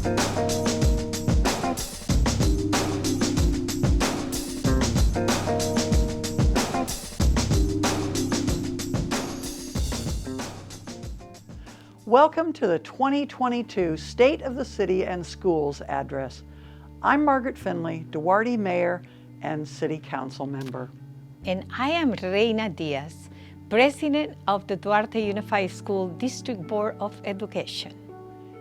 Welcome to the 2022 State of the City and Schools address. I'm Margaret Finley, Duarte Mayor and City Council member. And I am Reina Diaz, President of the Duarte Unified School District Board of Education.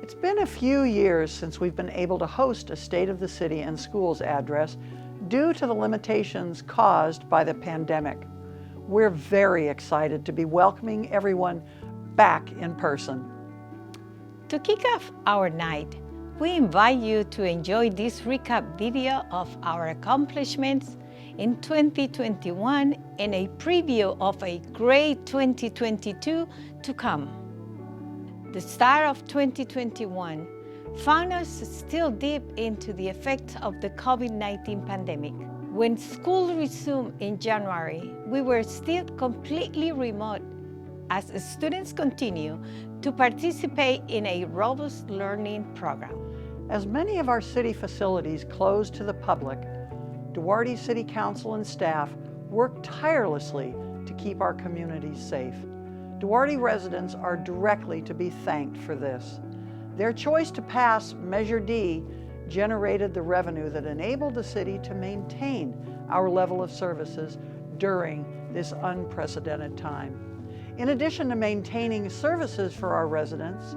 It's been a few years since we've been able to host a State of the City and Schools address due to the limitations caused by the pandemic. We're very excited to be welcoming everyone back in person. To kick off our night, we invite you to enjoy this recap video of our accomplishments in 2021 and a preview of a great 2022 to come. The start of 2021 found us still deep into the effects of the COVID-19 pandemic. When school resumed in January, we were still completely remote as students continue to participate in a robust learning program. As many of our city facilities closed to the public, Duarte City Council and staff worked tirelessly to keep our communities safe. Duarte residents are directly to be thanked for this. Their choice to pass Measure D generated the revenue that enabled the city to maintain our level of services during this unprecedented time. In addition to maintaining services for our residents,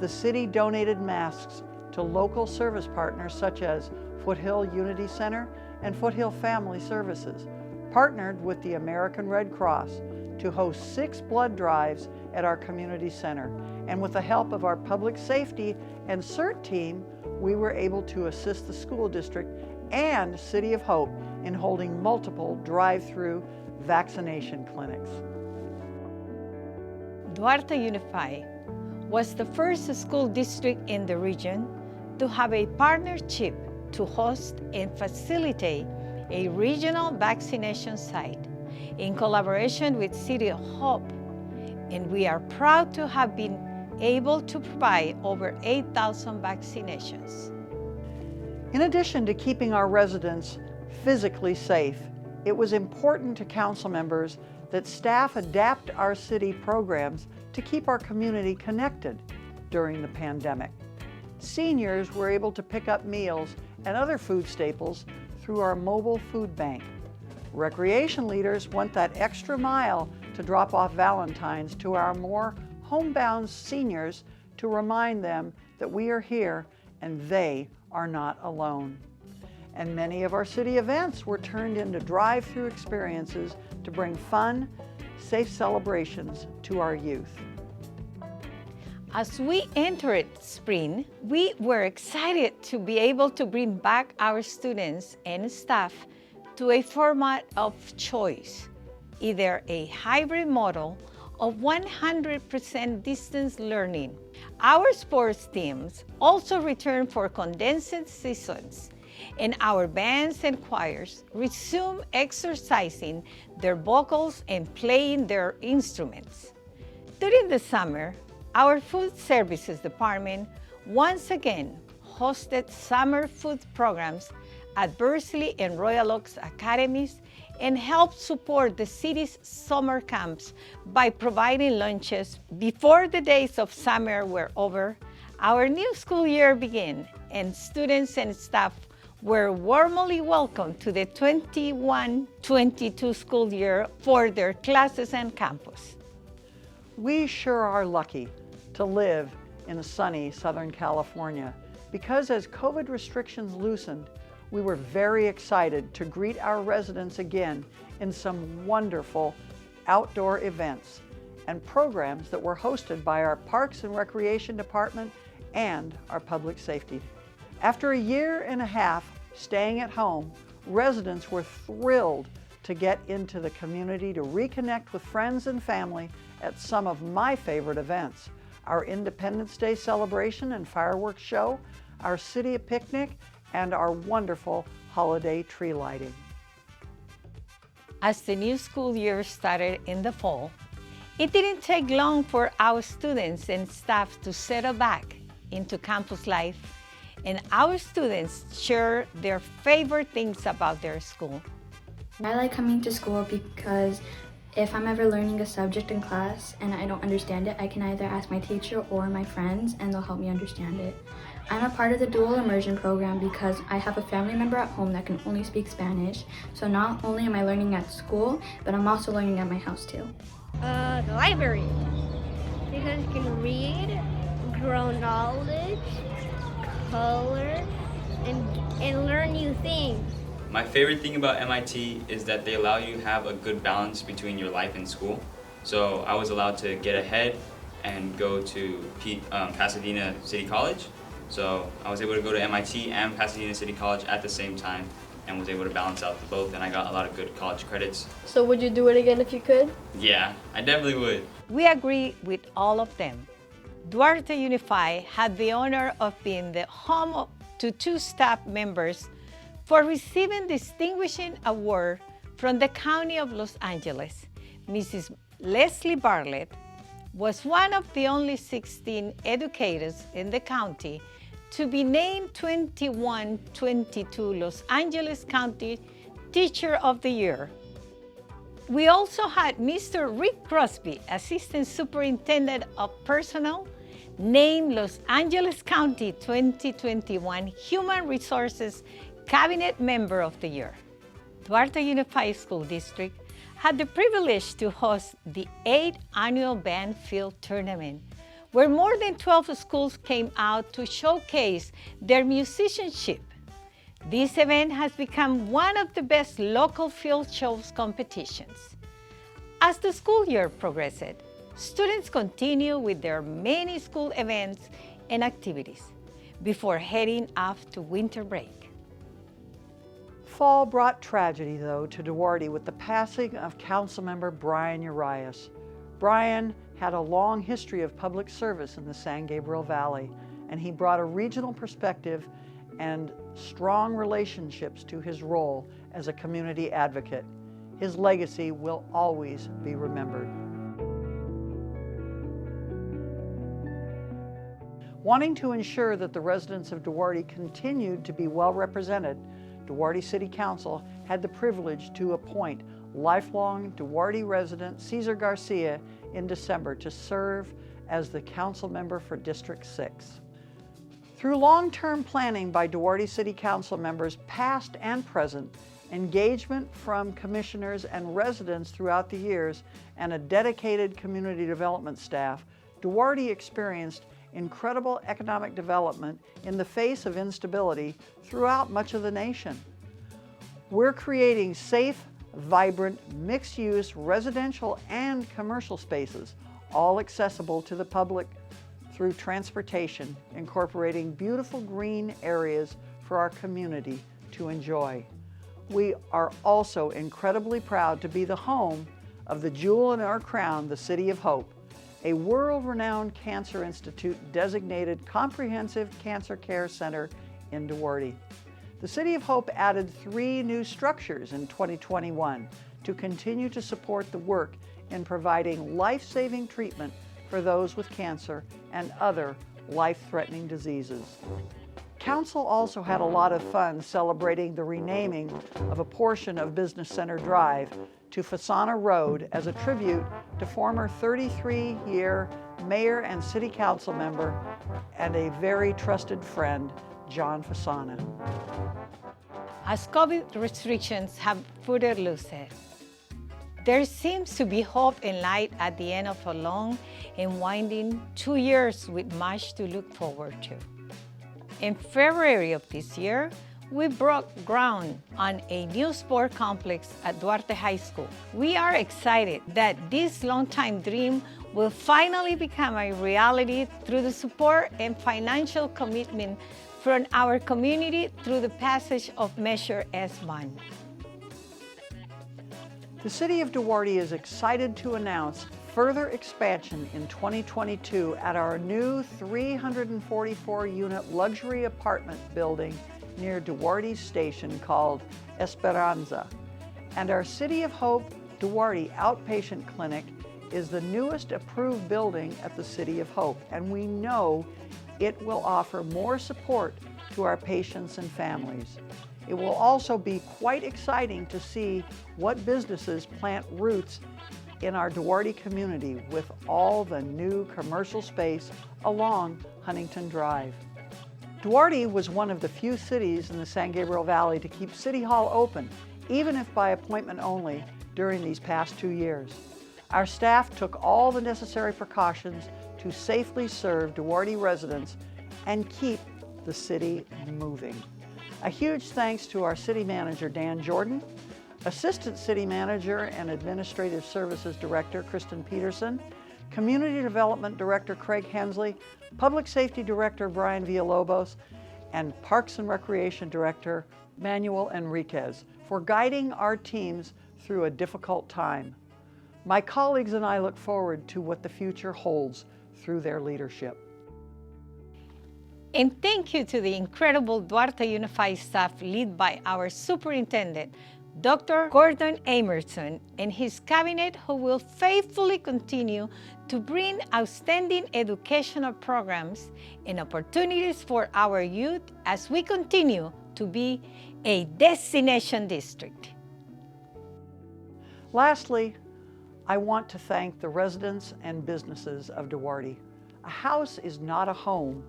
the city donated masks to local service partners such as Foothill Unity Center and Foothill Family Services, partnered with the American Red Cross to host 6 blood drives at our community center. And with the help of our public safety and CERT team, we were able to assist the school district and City of Hope in holding multiple drive-through vaccination clinics. Duarte Unified was the first school district in the region to have a partnership to host and facilitate a regional vaccination site in collaboration with City of Hope, and we are proud to have been able to provide over 8,000 vaccinations. In addition to keeping our residents physically safe, it was important to council members that staff adapt our city programs to keep our community connected during the pandemic. Seniors were able to pick up meals and other food staples through our mobile food bank. Recreation leaders went that extra mile to drop off Valentines to our more homebound seniors to remind them that we are here and they are not alone. And many of our city events were turned into drive-through experiences to bring fun, safe celebrations to our youth. As we entered spring, we were excited to be able to bring back our students and staff to a format of choice, either a hybrid model of 100% distance learning. Our sports teams also returned for condensed seasons, and our bands and choirs resume exercising their vocals and playing their instruments. During the summer, our food services department once again hosted summer food programs at Berkeley and Royal Oaks Academies and helped support the city's summer camps by providing lunches. Before the days of summer were over, our new school year began, and students and staff were warmly welcomed to the 21-22 school year for their classes and campus. We sure are lucky to live in sunny Southern California because as COVID restrictions loosened, we were very excited to greet our residents again in some wonderful outdoor events and programs that were hosted by our Parks and Recreation Department and our Public Safety. After a year and a half staying at home, residents were thrilled to get into the community to reconnect with friends and family at some of my favorite events: our Independence Day celebration and fireworks show, our city picnic, and our wonderful holiday tree lighting. As the new school year started in the fall, it didn't take long for our students and staff to settle back into campus life, and our students share their favorite things about their school. I like coming to school because if I'm ever learning a subject in class and I don't understand it, I can either ask my teacher or my friends and they'll help me understand it. I'm a part of the dual immersion program because I have a family member at home that can only speak Spanish. So not only am I learning at school, but I'm also learning at my house too. The library, because you can read, grow knowledge, color, and learn new things. My favorite thing about MIT is that they allow you to have a good balance between your life and school. So I was allowed to get ahead and go to Pasadena City College. So I was able to go to MIT and Pasadena City College at the same time and was able to balance out the both, and I got a lot of good college credits. So would you do it again if you could? Yeah, I definitely would. We agree with all of them. Duarte Unified had the honor of being the home to 2 staff members for receiving distinguishing award from the County of Los Angeles. Mrs. Leslie Bartlett was one of the only 16 educators in the county to be named 21-22 Los Angeles County Teacher of the Year. We also had Mr. Rick Crosby, Assistant Superintendent of Personnel, named Los Angeles County 2021 Human Resources Cabinet Member of the Year. Duarte Unified School District had the privilege to host the 8th annual Band Field Tournament, where more than 12 schools came out to showcase their musicianship. This event has become one of the best local field shows competitions. As the school year progressed, students continue with their many school events and activities before heading off to winter break. Fall brought tragedy, though, to Duarte with the passing of Councilmember Brian Urias. Brian had a long history of public service in the San Gabriel Valley, and he brought a regional perspective and strong relationships to his role as a community advocate. His legacy will always be remembered. Wanting to ensure that the residents of Duarte continued to be well represented, Duarte City Council had the privilege to appoint lifelong Duarte resident Cesar Garcia in December to serve as the council member for District 6. Through long-term planning by Duarte City Council members past and present, engagement from commissioners and residents throughout the years, and a dedicated community development staff, Duarte experienced incredible economic development in the face of instability throughout much of the nation. We're creating safe, vibrant, mixed-use residential and commercial spaces, all accessible to the public through transportation, incorporating beautiful green areas for our community to enjoy. We are also incredibly proud to be the home of the jewel in our crown, the City of Hope, a world-renowned Cancer Institute designated comprehensive cancer care center in Duarte. The City of Hope added 3 new structures in 2021 to continue to support the work in providing life-saving treatment for those with cancer and other life-threatening diseases. Council also had a lot of fun celebrating the renaming of a portion of Business Center Drive to Fasana Road as a tribute to former 33-year mayor and city council member and a very trusted friend, John Fasana. As COVID restrictions have further loosened, there seems to be hope and light at the end of a long and winding 2 years with much to look forward to. In February of this year, we broke ground on a new sport complex at Duarte High School. We are excited that this long-time dream will finally become a reality through the support and financial commitment from our community through the passage of Measure S1. The City of Duarte is excited to announce further expansion in 2022 at our new 344-unit luxury apartment building near Duarte Station called Esperanza. And our City of Hope Duarte Outpatient Clinic is the newest approved building at the City of Hope, and we know it will offer more support to our patients and families. It will also be quite exciting to see what businesses plant roots in our Duarte community with all the new commercial space along Huntington Drive. Duarte was one of the few cities in the San Gabriel Valley to keep City Hall open, even if by appointment only, during these past 2 years. Our staff took all the necessary precautions to safely serve Duarte residents and keep the city moving. A huge thanks to our City Manager, Dan Jordan, Assistant City Manager and Administrative Services Director, Kristen Peterson, Community Development Director, Craig Hensley, Public Safety Director, Brian Villalobos, and Parks and Recreation Director, Manuel Enriquez, for guiding our teams through a difficult time. My colleagues and I look forward to what the future holds through their leadership. And thank you to the incredible Duarte Unified staff led by our superintendent, Dr. Gordon Emerson, and his cabinet, who will faithfully continue to bring outstanding educational programs and opportunities for our youth as we continue to be a destination district. Lastly, I want to thank the residents and businesses of Duarte. A house is not a home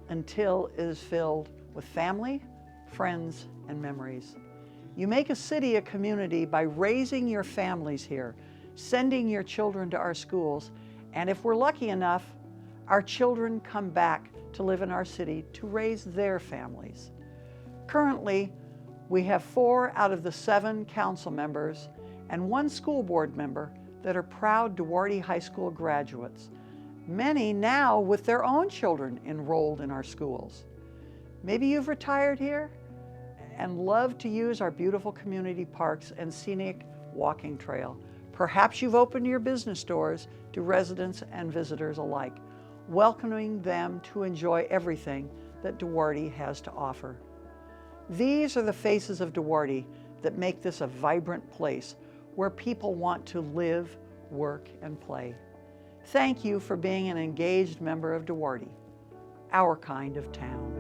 until it is filled with family, friends, and memories. You make a city a community by raising your families here, sending your children to our schools, and if we're lucky enough, our children come back to live in our city to raise their families. Currently, we have 4 out of the 7 council members and 1 school board member that are proud Duarte High School graduates, many now with their own children enrolled in our schools. Maybe you've retired here and love to use our beautiful community parks and scenic walking trail. Perhaps you've opened your business doors to residents and visitors alike, welcoming them to enjoy everything that Duarte has to offer. These are the faces of Duarte that make this a vibrant place where people want to live, work, and play. Thank you for being an engaged member of Duarte, our kind of town.